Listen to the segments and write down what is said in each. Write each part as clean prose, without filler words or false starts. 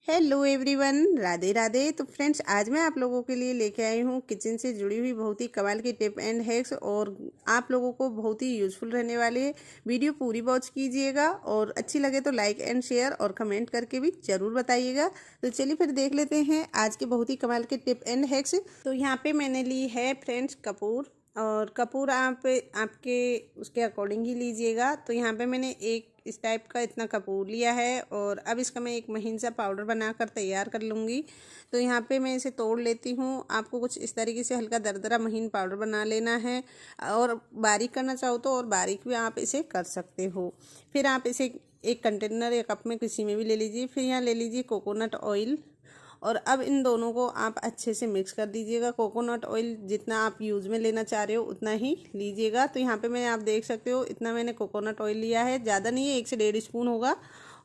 Hello everyone, Radhe Radhe. तो friends, आज मैं आप लोगों के लिए लेके आई हूँ किचन से जुड़ी हुई बहुत ही कमाल की टिप एंड हैक्स, और आप लोगों को बहुत ही यूजफुल रहने वाले हैं। वीडियो पूरी वॉच कीजिएगा और अच्छी लगे तो लाइक एंड शेयर और कमेंट करके भी ज़रूर बताइएगा। तो चलिए फिर देख लेते हैं आज के बहुत ही कमाल के टिप एंड हैक्स। तो यहाँ पे मैंने ली है फ्रेंड्स कपूर, और कपूर आप आपके उसके अकॉर्डिंग ही लीजिएगा। तो यहाँ पे मैंने एक इस टाइप का इतना कपूर लिया है, और अब इसका मैं एक महीन सा पाउडर बनाकर तैयार कर लूँगी। तो यहाँ पे मैं इसे तोड़ लेती हूँ। आपको कुछ इस तरीके से हल्का दरदरा महीन पाउडर बना लेना है, और बारीक करना चाहो तो और बारीक भी आप इसे कर सकते हो। फिर आप इसे एक कंटेनर या कप में किसी में भी ले लीजिए। फिर यहाँ ले लीजिए कोकोनट ऑयल, और अब इन दोनों को आप अच्छे से मिक्स कर दीजिएगा। कोकोनट ऑयल जितना आप यूज़ में लेना चाह रहे हो उतना ही लीजिएगा। तो यहाँ पे मैं आप देख सकते हो इतना मैंने कोकोनट ऑयल लिया है, ज़्यादा नहीं है, 1 से 1.5 स्पून होगा।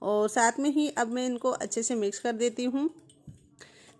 और साथ में ही अब मैं इनको अच्छे से मिक्स कर देती हूँ।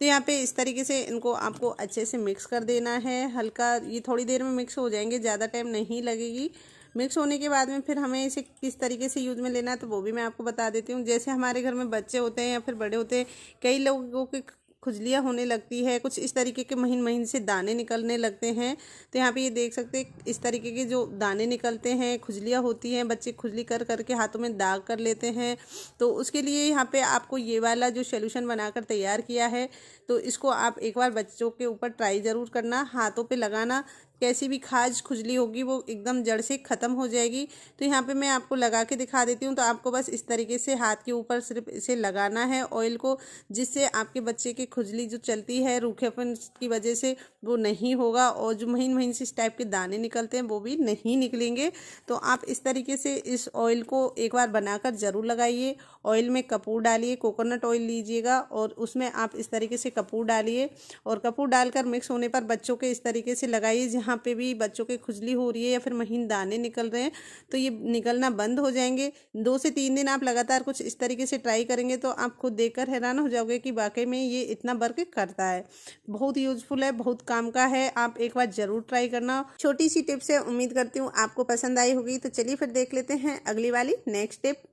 तो यहाँ पे इस तरीके से इनको आपको अच्छे से मिक्स कर देना है। हल्का ये थोड़ी देर में मिक्स हो जाएंगे, ज़्यादा टाइम नहीं लगेगी। मिक्स होने के बाद में फिर हमें इसे किस तरीके से यूज़ में लेना है तो वो भी मैं आपको बता देती हूँ। जैसे हमारे घर में बच्चे होते हैं या फिर बड़े होते हैं, कई लोगों के खुजलियाँ होने लगती है, कुछ इस तरीके के महीन महीन से दाने निकलने लगते हैं। तो यहाँ पे ये देख सकते हैं इस तरीके के जो दाने निकलते हैं, खुजलियाँ होती हैं, बच्चे खुजली कर करके हाथों में दाग कर लेते हैं। तो उसके लिए यहाँ पे आपको ये वाला जो सोल्यूशन बनाकर तैयार किया है, तो इसको आप एक बार बच्चों के ऊपर ट्राई ज़रूर करना, हाथों पे लगाना। कैसी भी खाज खुजली होगी वो एकदम जड़ से ख़त्म हो जाएगी। तो यहाँ पे मैं आपको लगा के दिखा देती हूँ। तो आपको बस इस तरीके से हाथ के ऊपर सिर्फ इसे लगाना है ऑयल को, जिससे आपके बच्चे की खुजली जो चलती है रूखेपन की वजह से वो नहीं होगा, और जो महीन महीन से इस टाइप के दाने निकलते हैं वो भी नहीं निकलेंगे। तो आप इस तरीके से इस ऑयल को एक बार बनाकर ज़रूर लगाइए। ऑयल में कपूर डालिए, कोकोनट ऑयल लीजिएगा और उसमें आप इस तरीके से कपूर डालिए, और कपूर डालकर मिक्स होने पर बच्चों के इस तरीके से लगाइए। जहाँ पे भी बच्चों के खुजली हो रही है या फिर महीन दाने निकल रहे हैं तो ये निकलना बंद हो जाएंगे। 2 से 3 दिन आप लगातार कुछ इस तरीके से ट्राई करेंगे तो आप खुद देखकर हैरान हो जाओगे कि वाकई में ये इतना वर्क करता है। बहुत यूजफुल है, बहुत काम का है, आप एक बार ज़रूर ट्राई करना। छोटी सी टिप्स है, उम्मीद करती हूँ आपको पसंद आई होगी। तो चलिए फिर देख लेते हैं अगली वाली नेक्स्ट टिप।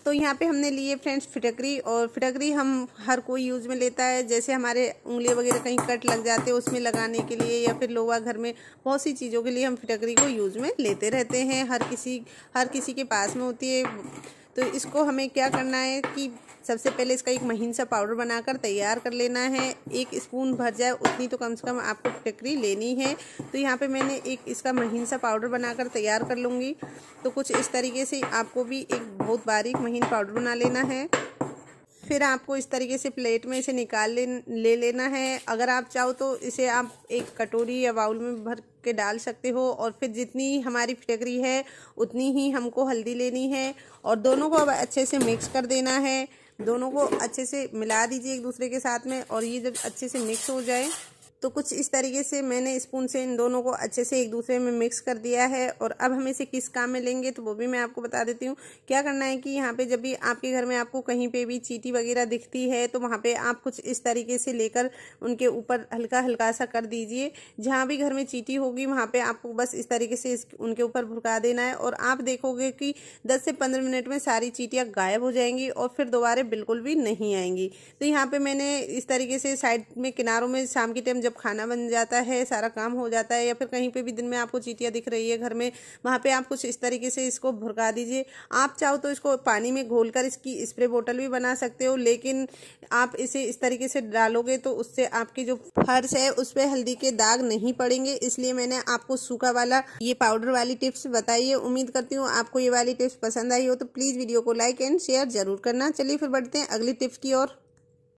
तो यहाँ पे हमने लिए फ्रेंड्स फिटकरी, और फिटकरी हम हर कोई यूज़ में लेता है। जैसे हमारे उंगली वगैरह कहीं कट लग जाते हैं उसमें लगाने के लिए, या फिर लोग घर में बहुत सी चीज़ों के लिए हम फिटकरी को यूज़ में लेते रहते हैं। हर किसी के पास में होती है। तो इसको हमें क्या करना है कि सबसे पहले इसका एक महीन सा पाउडर बनाकर तैयार कर लेना है। 1 स्पून भर जाए उतनी तो कम से कम आपको फिटकरी लेनी है। तो यहाँ पे मैंने एक इसका महीन सा पाउडर बनाकर तैयार कर लूँगी। तो कुछ इस तरीके से आपको भी एक बहुत बारीक महीन पाउडर बना लेना है। फिर आपको इस तरीके से प्लेट में इसे निकाल ले लेना है। अगर आप चाहो तो इसे आप एक कटोरी या बाउल में भर के डाल सकते हो, और फिर जितनी हमारी फिटकरी है उतनी ही हमको हल्दी लेनी है, और दोनों को अब अच्छे से मिक्स कर देना है। दोनों को अच्छे से मिला दीजिए एक दूसरे के साथ में, और ये जब अच्छे से मिक्स हो जाए तो कुछ इस तरीके से मैंने स्पून से इन दोनों को अच्छे से एक दूसरे में मिक्स कर दिया है। और अब हम इसे किस काम में लेंगे तो वो भी मैं आपको बता देती हूँ। क्या करना है कि यहाँ पे जब भी आपके घर में आपको कहीं पे भी चींटी वगैरह दिखती है तो वहाँ पे आप कुछ इस तरीके से लेकर उनके ऊपर हल्का हल्का सा कर दीजिए। जहाँ भी घर में चींटी होगी वहाँ पे आपको बस इस तरीके से उनके ऊपर भुड़का देना है, और आप देखोगे कि 10 से 15 मिनट में सारी चींटियाँ गायब हो जाएंगी और फिर दोबारा बिल्कुल भी नहीं आएंगी। तो यहाँ पे मैंने इस तरीके से साइड में किनारों में शाम के टाइम खाना बन जाता है, सारा काम हो जाता है, या फिर कहीं पे भी दिन में आपको चींटियाँ दिख रही है घर में, वहाँ पे आप कुछ इस तरीके से इसको भुड़का दीजिए। आप चाहो तो इसको पानी में घोलकर इसकी स्प्रे बोतल भी बना सकते हो, लेकिन आप इसे इस तरीके से डालोगे तो उससे आपकी जो फर्श है उस पर हल्दी के दाग नहीं पड़ेंगे। इसलिए मैंने आपको सूखा वाला ये पाउडर वाली टिप्स बताई है। उम्मीद करती हूँ आपको ये वाली टिप्स पसंद आई हो। तो प्लीज़ वीडियो को लाइक एंड शेयर जरूर करना। चलिए फिर बढ़ते हैं अगली टिप्स की ओर।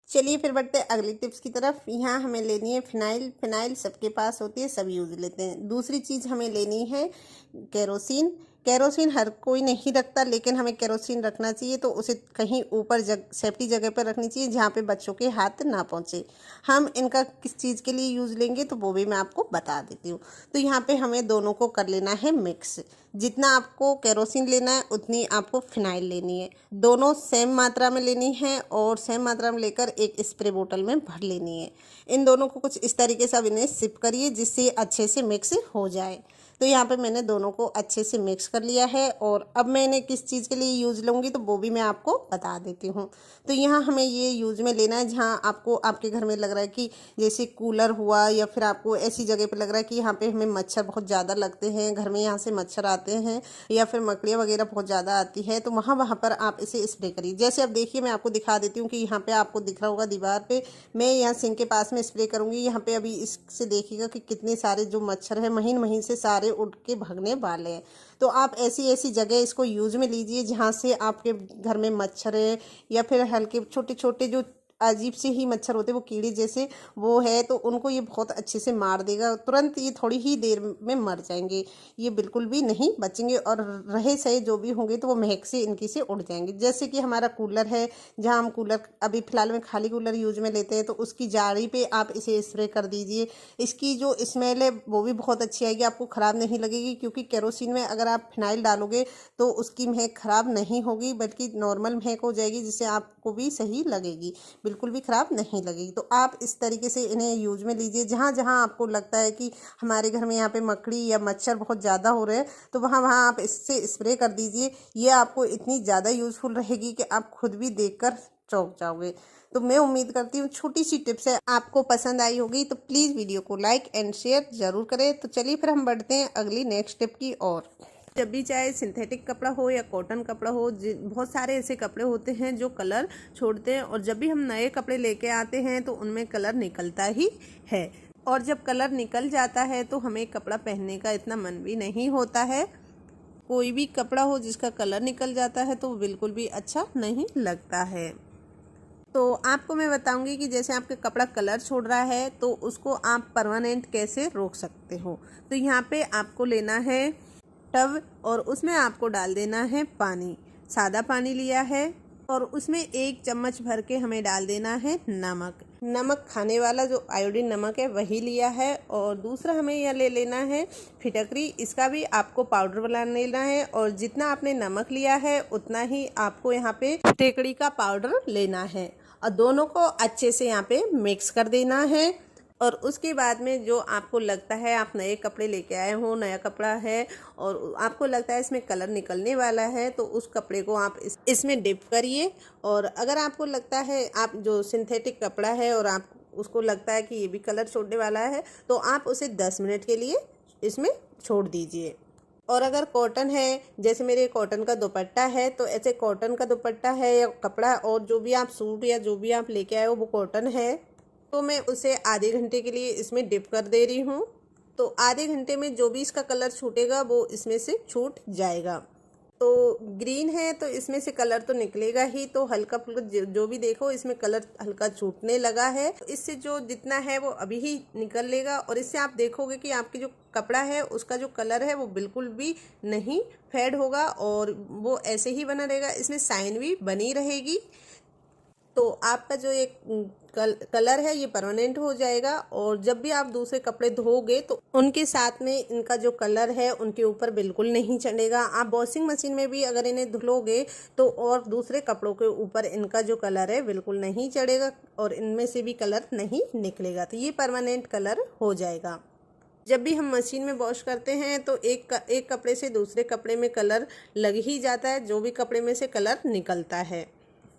चलिए फिर बढ़ते हैं अगली टिप्स की तरफ। यहाँ हमें लेनी है फिनाइल। फिनाइल सबके पास होती है, सब यूज़ लेते हैं। दूसरी चीज़ हमें लेनी है केरोसिन। केरोसिन हर कोई नहीं रखता, लेकिन हमें केरोसिन रखना चाहिए तो उसे कहीं ऊपर सेफ्टी जगह पर रखनी चाहिए जहाँ पे बच्चों के हाथ ना पहुँचे। हम इनका किस चीज़ के लिए यूज़ लेंगे तो वो भी मैं आपको बता देती हूँ। तो यहाँ पे हमें दोनों को कर लेना है मिक्स। जितना आपको केरोसिन लेना है उतनी आपको फिनाइल लेनी है। दोनों सेम मात्रा में लेनी है, और सेम मात्रा में लेकर एक स्प्रे बोतल में भर लेनी है। इन दोनों को कुछ इस तरीके से अब इन्हें सिप करिए जिससे अच्छे से मिक्स हो जाए। तो यहाँ पे मैंने दोनों को अच्छे से मिक्स कर लिया है और अब मैंने किस चीज़ के लिए यूज़ लूँगी तो वो भी मैं आपको बता देती हूँ। तो यहाँ हमें ये यूज़ में लेना है जहाँ आपको आपके घर में लग रहा है कि जैसे कूलर हुआ या फिर आपको ऐसी जगह पे लग रहा है कि यहाँ पे हमें मच्छर बहुत ज़्यादा लगते हैं, घर में यहाँ से मच्छर आते हैं या फिर मकड़ियाँ वगैरह बहुत ज़्यादा आती है, तो वहाँ पर आप इसे स्प्रे करिए। जैसे अब देखिए मैं आपको दिखा देती हूँ कि यहाँ पे आपको दिख रहा होगा दीवार पे, मैं यहाँ सिंक के पास में स्प्रे करूँगी। यहाँ पे अभी इससे देखिएगा कि कितने सारे जो मच्छर हैं महीन महीन से सारे उड़ के भागने वाले हैं। तो आप ऐसी ऐसी जगह इसको यूज में लीजिए जहाँ से आपके घर में मच्छर है या फिर हल्के छोटे छोटे जो अजीब से ही मच्छर होते हैं, वो कीड़े जैसे वो है, तो उनको ये बहुत अच्छे से मार देगा तुरंत। ये थोड़ी ही देर में मर जाएंगे, ये बिल्कुल भी नहीं बचेंगे और रहे सही जो भी होंगे तो वो महक से इनकी से उड़ जाएंगे। जैसे कि हमारा कूलर है, जहाँ हम कूलर अभी फ़िलहाल में खाली कूलर यूज में लेते हैं, तो उसकी जाली पे आप इसे स्प्रे कर दीजिए। इसकी जो स्मेल है वो भी बहुत अच्छी आएगी, आपको ख़राब नहीं लगेगी, क्योंकि केरोसिन में अगर आप फिनाइल डालोगे तो उसकी महक ख़राब नहीं होगी बल्कि नॉर्मल महक हो जाएगी, जिससे आपको भी सही लगेगी, बिल्कुल भी ख़राब नहीं लगेगी। तो आप इस तरीके से इन्हें यूज में लीजिए। जहाँ जहाँ आपको लगता है कि हमारे घर में यहाँ पे मकड़ी या मच्छर बहुत ज़्यादा हो रहे हैं तो वहाँ वहाँ आप इससे स्प्रे कर दीजिए। ये आपको इतनी ज़्यादा यूज़फुल रहेगी कि आप खुद भी देखकर चौंक जाओगे। तो मैं उम्मीद करती हूँ छोटी सी टिप्स है आपको पसंद आई होगी, तो प्लीज़ वीडियो को लाइक एंड शेयर ज़रूर करें। तो चलिए फिर हम बढ़ते हैं अगली नेक्स्ट टिप की ओर। जब भी चाहे सिंथेटिक कपड़ा हो या कॉटन कपड़ा हो, बहुत सारे ऐसे कपड़े होते हैं जो कलर छोड़ते हैं और जब भी हम नए कपड़े लेके आते हैं तो उनमें कलर निकलता ही है। और जब कलर निकल जाता है तो हमें कपड़ा पहनने का इतना मन भी नहीं होता है। कोई भी कपड़ा हो जिसका कलर निकल जाता है तो वो बिल्कुल भी अच्छा नहीं लगता है। तो आपको मैं बताऊंगी कि जैसे आपका कपड़ा कलर छोड़ रहा है तो उसको आप परमानेंट कैसे रोक सकते हो। तो यहाँ पे आपको लेना है टब और उसमें आपको डाल देना है पानी। सादा पानी लिया है और उसमें 1 चम्मच भर के हमें डाल देना है नमक खाने वाला जो आयोडीन नमक है वही लिया है। और दूसरा हमें यह ले लेना है फिटकरी, इसका भी आपको पाउडर बना लेना है और जितना आपने नमक लिया है उतना ही आपको यहाँ पे फिटकरी का पाउडर लेना है और दोनों को अच्छे से यहाँ पे मिक्स कर देना है। और उसके बाद में जो आपको लगता है आप नए कपड़े लेके आए हो, नया कपड़ा है और आपको लगता है इसमें कलर निकलने वाला है, तो उस कपड़े को आप इसमें डिप करिए। और अगर आपको लगता है आप जो सिंथेटिक कपड़ा है और आप उसको लगता है कि ये भी कलर छोड़ने वाला है तो आप उसे 10 मिनट के लिए इसमें छोड़ दीजिए। और अगर कॉटन है, जैसे मेरे कॉटन का दुपट्टा है, तो ऐसे कॉटन का दुपट्टा है या कपड़ा और जो भी आप सूट या जो भी आप लेके आए हो वो कॉटन है, तो मैं उसे आधे घंटे के लिए इसमें डिप कर दे रही हूँ। तो आधे घंटे में जो भी इसका कलर छूटेगा वो इसमें से छूट जाएगा। तो ग्रीन है तो इसमें से कलर तो निकलेगा ही, तो हल्का फुल्का जो भी देखो इसमें कलर हल्का छूटने लगा है, तो इससे जो जितना है वो अभी ही निकल लेगा। और इससे आप देखोगे कि आपकी जो कपड़ा है उसका जो कलर है वो बिल्कुल भी नहीं फेड होगा और वो ऐसे ही बना रहेगा, इसमें शाइन भी बनी रहेगी। तो आपका जो एक कलर है ये परमानेंट हो जाएगा और जब भी आप दूसरे कपड़े धोगे तो उनके साथ में इनका जो कलर है उनके ऊपर बिल्कुल नहीं चढ़ेगा। आप वॉशिंग मशीन में भी अगर इन्हें धुलोगे तो और दूसरे कपड़ों के ऊपर इनका जो कलर है बिल्कुल नहीं चढ़ेगा और इनमें से भी कलर नहीं निकलेगा, तो ये परमानेंट कलर हो जाएगा। जब भी हम मशीन में वॉश करते हैं तो एक कपड़े से दूसरे कपड़े में कलर लग ही जाता है, जो भी कपड़े में से कलर निकलता है।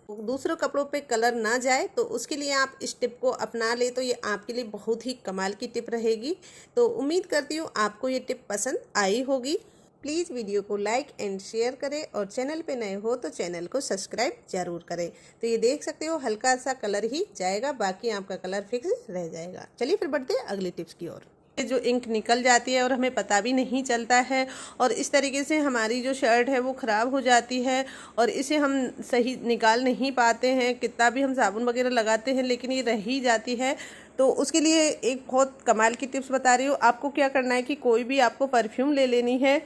दूसरों कपड़ों पे कलर ना जाए तो उसके लिए आप इस टिप को अपना ले तो ये आपके लिए बहुत ही कमाल की टिप रहेगी। तो उम्मीद करती हूँ आपको ये टिप पसंद आई होगी। प्लीज़ वीडियो को लाइक एंड शेयर करें और चैनल पे नए हो तो चैनल को सब्सक्राइब जरूर करें। तो ये देख सकते हो हल्का सा कलर ही जाएगा, बाकी आपका कलर फिक्स रह जाएगा। चलिए फिर बढ़ते हैं अगली टिप्स की ओर। जो इंक निकल जाती है और हमें पता भी नहीं चलता है और इस तरीके से हमारी जो शर्ट है वो ख़राब हो जाती है और इसे हम सही निकाल नहीं पाते हैं, कितना भी हम साबुन वगैरह लगाते हैं लेकिन ये रह ही जाती है। तो उसके लिए एक बहुत कमाल की टिप्स बता रही हूँ। आपको क्या करना है कि कोई भी आपको परफ्यूम ले लेनी है।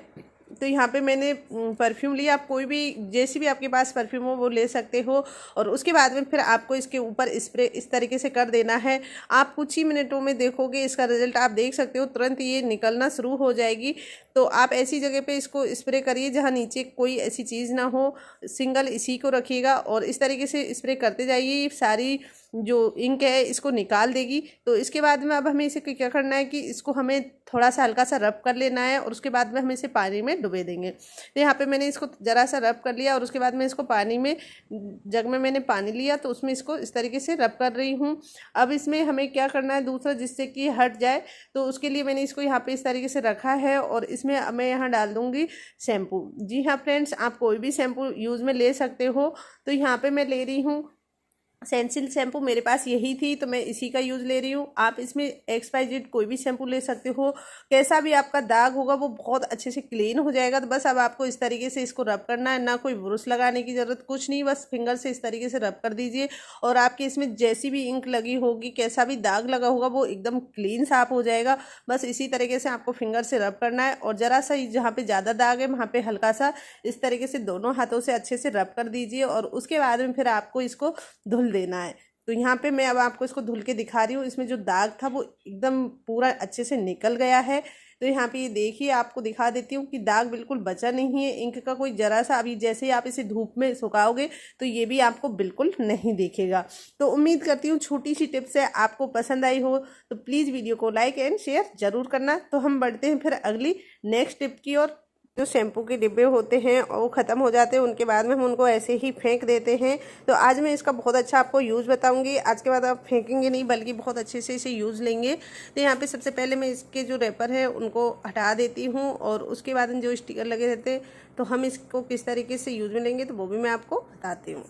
तो यहाँ पे मैंने परफ्यूम लिया, आप कोई भी जैसी भी आपके पास परफ्यूम हो वो ले सकते हो और उसके बाद में फिर आपको इसके ऊपर स्प्रे इस तरीके से कर देना है। आप कुछ ही मिनटों में देखोगे इसका रिजल्ट आप देख सकते हो, तुरंत ये निकलना शुरू हो जाएगी। तो आप ऐसी जगह पे इसको स्प्रे करिए जहाँ नीचे कोई ऐसी चीज़ ना हो, सिंगल इसी को रखिएगा और इस तरीके से स्प्रे करते जाइए। सारी जो इंक है इसको निकाल देगी। तो इसके बाद में अब हमें इसे क्या करना है कि इसको हमें थोड़ा सा हल्का सा रब कर लेना है और उसके बाद में हम इसे पानी में डुबे देंगे। तो यहाँ पे मैंने इसको ज़रा सा रब कर लिया और उसके बाद में इसको पानी में, जग में मैंने पानी लिया तो उसमें इसको इस तरीके से रब कर रही हूँ। अब इसमें हमें क्या करना है दूसरा, जिससे कि हट जाए, तो उसके लिए मैंने इसको यहाँ पे इस तरीके से रखा है और इसमें मैं यहाँ डाल दूँगी शैम्पू। जी हाँ फ्रेंड्स, आप कोई भी शैम्पू यूज़ में ले सकते हो। तो यहाँ पे मैं ले रही हूँ सनसिल्क शैम्पू, मेरे पास यही थी तो मैं इसी का यूज़ ले रही हूँ। आप इसमें XYZ कोई भी शैम्पू ले सकते हो। कैसा भी आपका दाग होगा वो बहुत अच्छे से क्लीन हो जाएगा। तो बस अब आपको इस तरीके से इसको रब करना है, ना कोई ब्रश लगाने की ज़रूरत, कुछ नहीं, बस फिंगर से इस तरीके से रब कर दीजिए और आपकी इसमें जैसी भी इंक लगी होगी, कैसा भी दाग लगा होगा वो एकदम क्लीन साफ हो जाएगा। बस इसी तरीके से आपको फिंगर से रब करना है और ज़रा सा जहाँ पर ज़्यादा दाग है वहाँ पर हल्का सा इस तरीके से दोनों हाथों से अच्छे से रब कर दीजिए और उसके बाद में फिर आपको इसको धुल देना है। तो यहाँ पे मैं अब आपको इसको धुल के दिखा रही हूँ। इसमें जो दाग था वो एकदम पूरा अच्छे से निकल गया है। तो यहाँ पे ये देखिए, आपको दिखा देती हूँ कि दाग बिल्कुल बचा नहीं है इंक का कोई जरा सा। अभी जैसे ही आप इसे धूप में सुखाओगे तो ये भी आपको बिल्कुल नहीं दिखेगा। तो उम्मीद करती हूँ छोटी सी टिप्स है आपको पसंद आई हो, तो प्लीज़ वीडियो को लाइक एंड शेयर ज़रूर करना। तो हम बढ़ते हैं फिर अगली नेक्स्ट टिप की ओर। जो शैम्पू के डिब्बे होते हैं और वो ख़त्म हो जाते हैं, उनके बाद में हम उनको ऐसे ही फेंक देते हैं। तो आज मैं इसका बहुत अच्छा आपको यूज़ बताऊंगी। आज के बाद आप फेंकेंगे नहीं बल्कि बहुत अच्छे से इसे यूज़ लेंगे। तो यहाँ पे सबसे पहले मैं इसके जो रैपर है उनको हटा देती हूँ और उसके बाद जो स्टिकर लगे रहते हैं तो हम इसको किस तरीके से यूज़ में लेंगे तो वो भी मैं आपको बताती हूँ।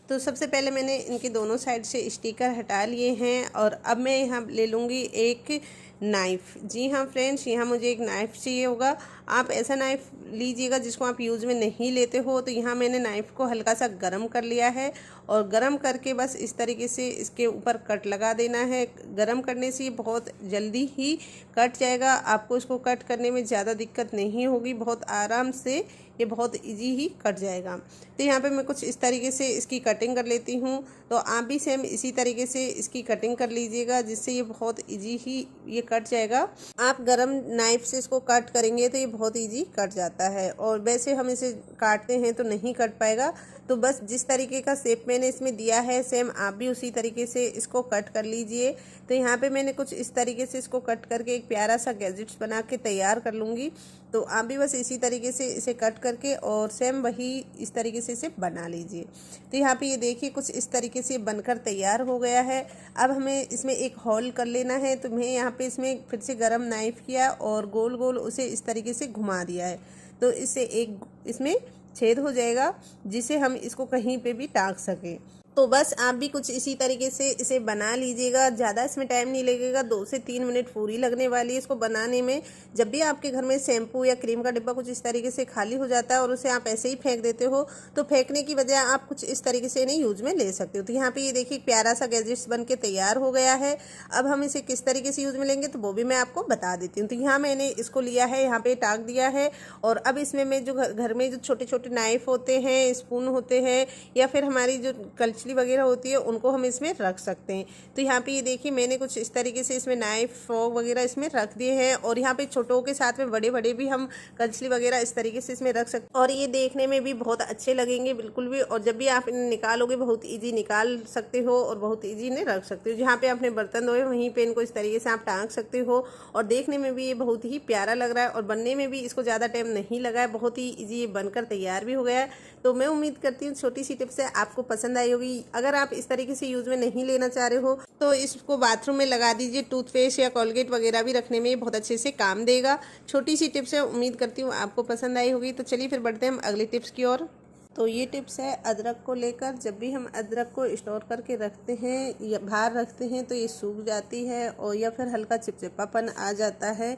तो सबसे पहले मैंने इनके दोनों साइड से स्टिकर हटा लिए हैं और अब मैं यहाँ ले लूँगी एक नाइफ़। जी हाँ फ्रेंड्स, यहाँ मुझे एक नाइफ़ चाहिए होगा। आप ऐसा नाइफ़ लीजिएगा जिसको आप यूज़ में नहीं लेते हो। तो यहाँ मैंने नाइफ़ को हल्का सा गरम कर लिया है और गरम करके बस इस तरीके से इसके ऊपर कट लगा देना है। गरम करने से ये बहुत जल्दी ही कट जाएगा, आपको इसको कट करने में ज़्यादा दिक्कत नहीं होगी, बहुत आराम से ये बहुत इजी ही कट जाएगा। तो यहाँ पे मैं कुछ इस तरीके से इसकी कटिंग कर लेती हूँ। तो आप भी सेम इसी तरीके से इसकी कटिंग कर लीजिएगा जिससे ये बहुत इजी ही ये कट जाएगा। आप गरम नाइफ से इसको कट करेंगे तो ये बहुत इजी कट जाता है और वैसे हम इसे काटते हैं तो नहीं कट पाएगा। तो बस जिस तरीके का शेप मैंने इसमें दिया है सेम आप भी उसी तरीके से इसको कट कर लीजिए। तो यहाँ पे मैंने कुछ इस तरीके से इसको कट करके एक प्यारा सा गैजेट्स बना के तैयार कर लूँगी। तो आप भी बस इसी तरीके से इसे कट करके और सेम वही इस तरीके से इसे बना लीजिए। तो यहाँ पे ये देखिए कुछ इस तरीके से बनकर तैयार हो गया है। अब हमें इसमें एक होल कर लेना है। तो मैं यहाँ पे इसमें फिर से गरम नाइफ़ किया और गोल गोल उसे इस तरीके से घुमा दिया है। तो इससे एक इसमें छेद हो जाएगा जिसे हम इसको कहीं पे भी टाँग सकें। तो बस आप भी कुछ इसी तरीके से इसे बना लीजिएगा। ज़्यादा इसमें टाइम नहीं लगेगा, 2 से 3 मिनट पूरी लगने वाली है इसको बनाने में। जब भी आपके घर में शैम्पू या क्रीम का डिब्बा कुछ इस तरीके से खाली हो जाता है और उसे आप ऐसे ही फेंक देते हो तो फेंकने की बजाय आप कुछ इस तरीके से इन्हें यूज में ले सकते हो। तो यहाँ पे ये देखिए प्यारा सा गैजेट्स बन के तैयार हो गया है। अब हम इसे किस तरीके से यूज में लेंगे तो वो भी मैं आपको बता देती हूँ। तो यहाँ मैंने इसको लिया है, यहाँ पे टाँग दिया है और अब इसमें मैं जो घर में जो छोटे छोटे नाइफ होते हैं, स्पून होते हैं या फिर हमारी जो कलछली वगैरह होती है उनको हम इसमें रख सकते हैं। तो यहाँ पे ये देखिए मैंने कुछ इस तरीके से इसमें नाइफ फोक वगैरह इसमें रख दिए हैं और यहाँ पे छोटों के साथ में बड़े बड़े भी हम कलछली वगैरह इस तरीके से इसमें रख सकते हैं और ये देखने में भी बहुत अच्छे लगेंगे बिल्कुल भी। और जब भी आप इन्हें निकालोगे बहुत ईजी निकाल सकते हो और बहुत ईजी इन्हें रख सकते हो। जहाँ पे आपने बर्तन धोए वहीं पे इनको इस तरीके से आप टाँग सकते हो और देखने में भी ये बहुत ही प्यारा लग रहा है और बनने में भी इसको ज़्यादा टाइम नहीं लगा है, बहुत ही ईजी ये बनकर तैयार भी हो गया है। तो मैं उम्मीद करती हूँ छोटी सी टिप्स है आपको पसंद आई होगी। अगर आप इस तरीके से यूज में नहीं लेना चाह रहे हो तो इसको बाथरूम में लगा दीजिए, टूथपेस्ट या कोलगेट वगैरह भी रखने में बहुत अच्छे से काम देगा। छोटी सी टिप्स है, उम्मीद करती हूँ आपको पसंद आई होगी। तो चलिए फिर बढ़ते हैं हम अगली टिप्स की ओर। तो ये टिप्स है अदरक को लेकर। जब भी हम अदरक को स्टोर करके रखते हैं या बाहर रखते हैं तो ये सूख जाती है और या फिर हल्का चिपचिपापन आ जाता है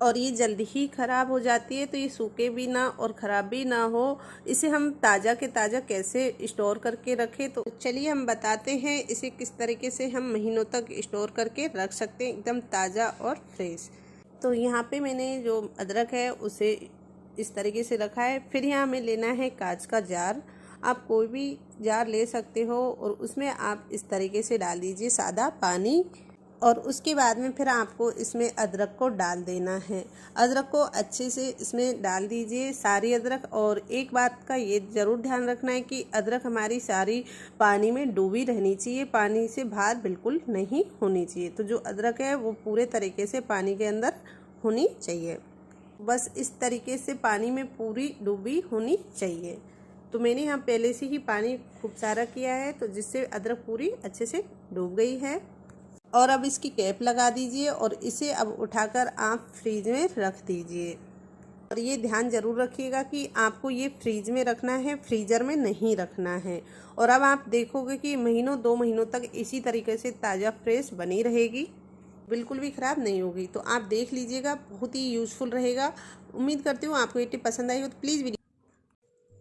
और ये जल्दी ही ख़राब हो जाती है। तो ये सूखे भी ना और ख़राब भी ना हो, इसे हम ताज़ा के ताज़ा कैसे स्टोर करके रखें तो चलिए हम बताते हैं इसे किस तरीके से हम महीनों तक स्टोर करके रख सकते हैं एकदम ताज़ा और फ्रेश। तो यहाँ पे मैंने जो अदरक है उसे इस तरीके से रखा है। फिर यहाँ हमें लेना है कांच का जार। आप कोई भी जार ले सकते हो और उसमें आप इस तरीके से डाल दीजिए सादा पानी और उसके बाद में फिर आपको इसमें अदरक को डाल देना है। अदरक को अच्छे से इसमें डाल दीजिए, सारी अदरक। और एक बात का ये ज़रूर ध्यान रखना है कि अदरक हमारी सारी पानी में डूबी रहनी चाहिए, पानी से बाहर बिल्कुल नहीं होनी चाहिए। तो जो अदरक है वो पूरे तरीके से पानी के अंदर होनी चाहिए, बस इस तरीके से पानी में पूरी डूबी होनी चाहिए। तो मैंने यहाँ पहले से ही पानी खूब सारा किया है, तो जिससे अदरक पूरी अच्छे से डूब गई है। और अब इसकी कैप लगा दीजिए और इसे अब उठाकर आप फ्रीज में रख दीजिए। और ये ध्यान ज़रूर रखिएगा कि आपको ये फ्रीज में रखना है, फ्रीज़र में नहीं रखना है। और अब आप देखोगे कि महीनों 2 महीनों तक इसी तरीके से ताज़ा फ्रेश बनी रहेगी, बिल्कुल भी ख़राब नहीं होगी। तो आप देख लीजिएगा, बहुत ही यूज़फुल रहेगा। उम्मीद करती हूँ आपको ये टिप पसंद आई हो। तो प्लीज़ वीडियो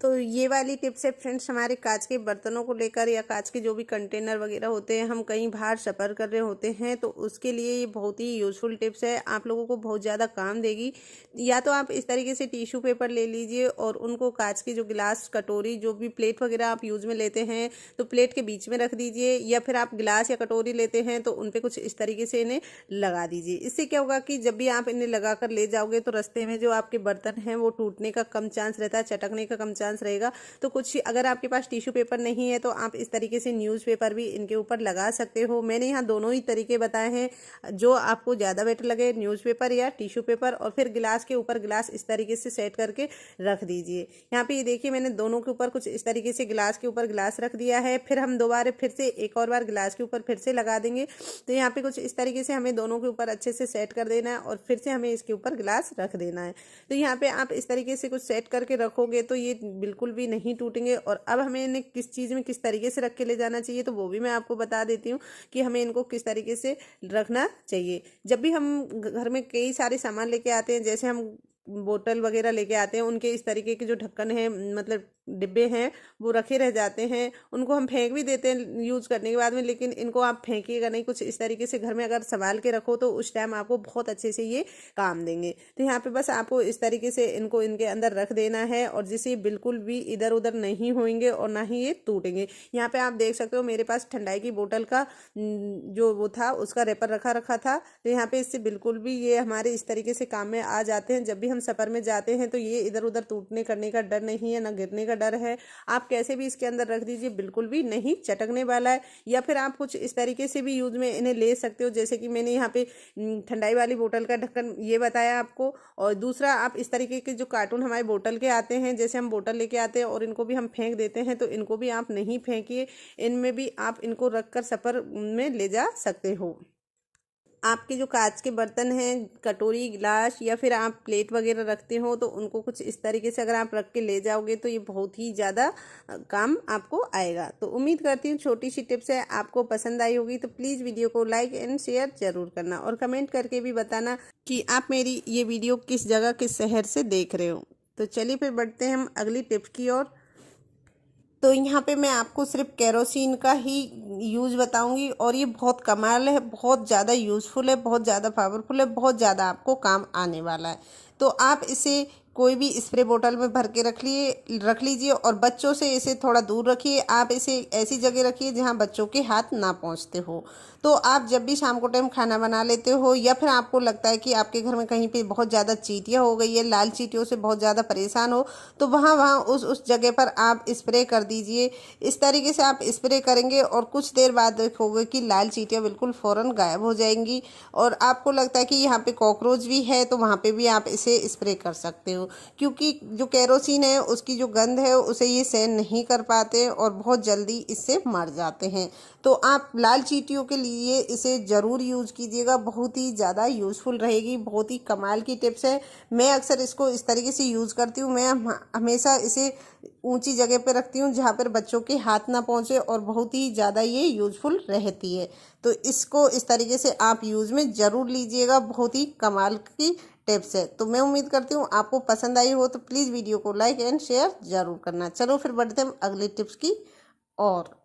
तो ये वाली टिप्स है फ्रेंड्स हमारे कांच के बर्तनों को लेकर, या कांच के जो भी कंटेनर वगैरह होते हैं, हम कहीं बाहर सफ़र कर रहे होते हैं तो उसके लिए ये बहुत ही यूज़फुल टिप्स है, आप लोगों को बहुत ज़्यादा काम देगी। या तो आप इस तरीके से टिश्यू पेपर ले लीजिए और उनको कांच के जो गिलास, कटोरी, जो भी प्लेट वगैरह आप यूज़ में लेते हैं तो प्लेट के बीच में रख दीजिए, या फिर आप गिलास या कटोरी लेते हैं तो उन पर कुछ इस तरीके से इन्हें लगा दीजिए। इससे क्या होगा कि जब भी आप इन्हें लगा कर ले जाओगे तो रास्ते में जो आपके बर्तन हैं वो टूटने का कम चांस रहता है, चटकने का कम चांस रहेगा। तो कुछ अगर आपके पास टिश्यू पेपर नहीं है तो आप इस तरीके से न्यूज़पेपर भी इनके ऊपर लगा सकते हो। मैंने यहाँ दोनों ही तरीके बताए हैं, जो आपको ज़्यादा बेटर लगे, न्यूज़पेपर या टिश्यू पेपर। और फिर गिलास के ऊपर गिलास इस तरीके से सेट करके रख दीजिए। यहाँ पे ये देखिए, मैंने दोनों के ऊपर कुछ इस तरीके से गिलास के ऊपर गिलास रख दिया है। फिर हम दोबारा फिर से एक और बार गिलास के ऊपर फिर से लगा देंगे। तो यहाँ पे कुछ इस तरीके से हमें दोनों के ऊपर अच्छे से सेट कर देना है और फिर से हमें इसके ऊपर गिलास रख देना है। तो यहाँ पे आप इस तरीके से कुछ सेट करके रखोगे तो ये बिल्कुल भी नहीं टूटेंगे। और अब हमें इन्हें किस चीज़ में किस तरीके से रख के ले जाना चाहिए तो वो भी मैं आपको बता देती हूँ कि हमें इनको किस तरीके से रखना चाहिए। जब भी हम घर में कई सारे सामान लेके आते हैं, जैसे हम बोतल वगैरह लेके आते हैं, उनके इस तरीके के जो ढक्कन है, मतलब डिब्बे हैं, वो रखे रह जाते हैं। उनको हम फेंक भी देते हैं यूज़ करने के बाद में, लेकिन इनको आप फेंकिएगा नहीं। कुछ इस तरीके से घर में अगर संभाल के रखो तो उस टाइम आपको बहुत अच्छे से ये काम देंगे। तो यहाँ पे बस आपको इस तरीके से इनको इनके अंदर रख देना है, और जिससे बिल्कुल भी इधर उधर नहीं होंगे और ना ही ये टूटेंगे। यहाँ पे आप देख सकते हो मेरे पास ठंडाई की बोतल का जो वो था उसका रेपर रखा था। तो यहाँ पे इससे बिल्कुल भी ये हमारे इस तरीके से काम में आ जाते हैं। जब भी हम सफ़र में जाते हैं तो ये इधर उधर टूटने करने का डर नहीं है, ना गिरने का डर है। आप कैसे भी इसके अंदर रख दीजिए, बिल्कुल भी नहीं चटकने वाला है। या फिर आप कुछ इस तरीके से भी यूज में इन्हें ले सकते हो, जैसे कि मैंने यहाँ पे ठंडाई वाली बोतल का ढक्कन ये बताया आपको। और दूसरा, आप इस तरीके के जो कार्टून हमारे बोतल के आते हैं, जैसे हम बोतल लेके आते हैं और इनको भी हम फेंक देते हैं, तो इनको भी आप नहीं फेंकिए, इनमें भी आप इनको रख कर सफ़र में ले जा सकते हो। आपके जो कांच के बर्तन हैं, कटोरी, गिलास या फिर आप प्लेट वगैरह रखते हो, तो उनको कुछ इस तरीके से अगर आप रख के ले जाओगे तो ये बहुत ही ज़्यादा काम आपको आएगा। तो उम्मीद करती हूँ छोटी सी टिप्स है आपको पसंद आई होगी। तो प्लीज़ वीडियो को लाइक एंड शेयर ज़रूर करना, और कमेंट करके भी बताना कि आप मेरी ये वीडियो किस जगह, किस शहर से देख रहे हो। तो चलिए फिर बढ़ते हैं हम अगली टिप्स की ओर। तो यहाँ पे मैं आपको सिर्फ केरोसिन का ही यूज़ बताऊंगी, और ये बहुत कमाल है, बहुत ज़्यादा यूज़फुल है, बहुत ज़्यादा पावरफुल है, बहुत ज़्यादा आपको काम आने वाला है। तो आप इसे कोई भी स्प्रे बोतल में भर के रख लीजिए, और बच्चों से इसे थोड़ा दूर रखिए। आप इसे ऐसी जगह रखिए जहाँ बच्चों के हाथ ना पहुँचते हो। तो आप जब भी शाम को टाइम खाना बना लेते हो, या फिर आपको लगता है कि आपके घर में कहीं पे बहुत ज़्यादा चींटियाँ हो गई है, लाल चींटियों से बहुत ज़्यादा परेशान हो, तो वहाँ उस जगह पर आप स्प्रे कर दीजिए। इस तरीके से आप स्प्रे करेंगे और कुछ देर बाद देखोगे कि लाल चींटियाँ बिल्कुल फ़ौरन गायब हो जाएंगी। और आपको लगता है कि यहाँ पे कॉकरोच भी है, तो वहाँ पे भी आप इसे स्प्रे कर सकते हो, क्योंकि जो केरोसिन है उसकी जो गंध है उसे ये सहन नहीं कर पाते और बहुत जल्दी इससे मर जाते हैं। तो आप लाल चींटियों के लिए इसे ज़रूर यूज़ कीजिएगा, बहुत ही ज़्यादा यूज़फुल रहेगी, बहुत ही कमाल की टिप्स है। मैं अक्सर इसको इस तरीके से यूज़ करती हूँ। मैं हमेशा इसे ऊंची जगह पे रखती हूँ जहाँ पर बच्चों के हाथ ना पहुँचे, और बहुत ही ज़्यादा ये यूज़फुल रहती है। तो इसको इस तरीके से आप यूज़ में ज़रूर लीजिएगा, बहुत ही कमाल की टिप्स है। तो मैं उम्मीद करती हूँ आपको पसंद आई हो। तो प्लीज़ वीडियो को लाइक एंड शेयर ज़रूर करना। चलो फिर बढ़ते हैं अगली टिप्स की और।